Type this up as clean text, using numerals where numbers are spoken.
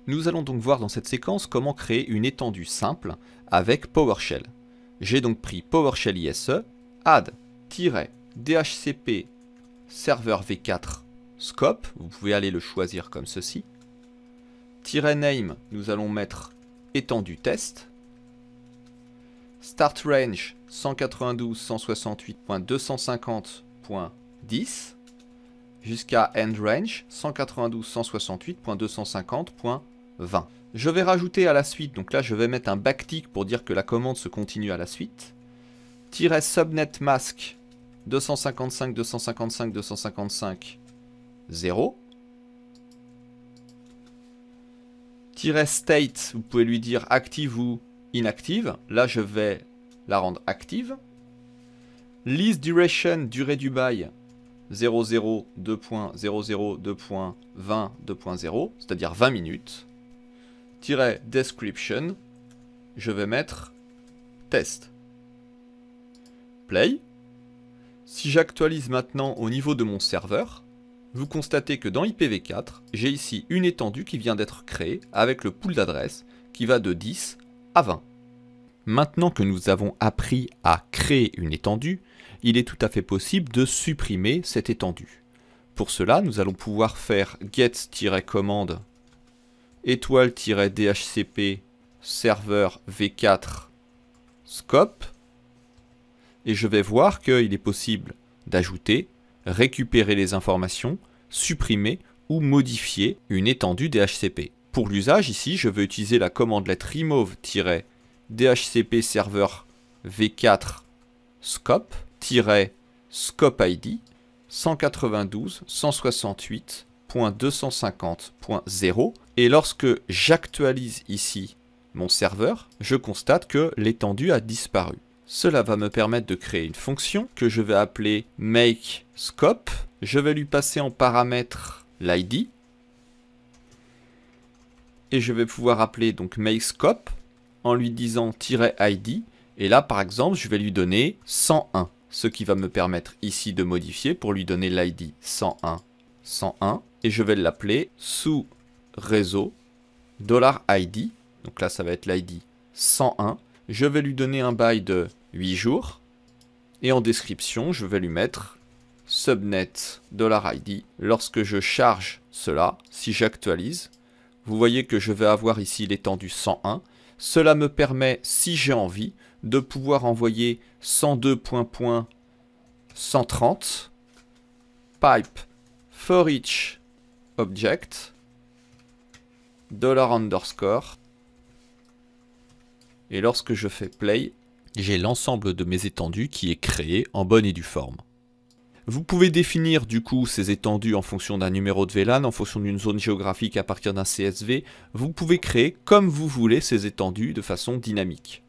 Nous allons donc voir dans cette séquence comment créer une étendue simple avec PowerShell. J'ai donc pris PowerShell ISE, add-dhcp serveur v4 scope, vous pouvez aller le choisir comme ceci. -name, nous allons mettre étendue test. Start range 192.168.250.10 jusqu'à end range 192.168.250.20. Je vais rajouter à la suite, donc là je vais mettre un backtick pour dire que la commande se continue à la suite. -subnet mask 255.255.255 0. -state, vous pouvez lui dire active ou inactive. Là je vais la rendre active. List duration, durée du bail 00.2.00.20.2.0, c'est-à-dire 20 minutes. -description, je vais mettre test. Play. Si j'actualise maintenant au niveau de mon serveur, vous constatez que dans IPv4, j'ai ici une étendue qui vient d'être créée avec le pool d'adresses qui va de 10 à 20. Maintenant que nous avons appris à créer une étendue, il est tout à fait possible de supprimer cette étendue. Pour cela, nous allons pouvoir faire get-commande étoile-dhcp serveur v4 scope et je vais voir qu'il est possible d'ajouter, récupérer les informations, supprimer ou modifier une étendue DHCP. Pour l'usage ici, je vais utiliser la commande remove-dhcp serveur v4 scope-scope ID 192.168.250.0 et lorsque j'actualise ici mon serveur, je constate que l'étendue a disparu. Cela va me permettre de créer une fonction que je vais appeler makeScope. Je vais lui passer en paramètre l'ID. Et je vais pouvoir appeler donc makeScope en lui disant -id. Et là, par exemple, je vais lui donner 101. Ce qui va me permettre ici de modifier pour lui donner l'ID 101, 101. Et je vais l'appeler sous réseau $id. Donc là, ça va être l'ID 101. Je vais lui donner un bail de 8 jours. Et en description, je vais lui mettre subnet $id. Lorsque je charge cela, si j'actualise, vous voyez que je vais avoir ici l'étendue 101. Cela me permet, si j'ai envie, de pouvoir envoyer 102.130 pipe for each object $_. Et lorsque je fais play, j'ai l'ensemble de mes étendues qui est créé en bonne et due forme. Vous pouvez définir du coup ces étendues en fonction d'un numéro de VLAN, en fonction d'une zone géographique à partir d'un CSV. Vous pouvez créer comme vous voulez ces étendues de façon dynamique.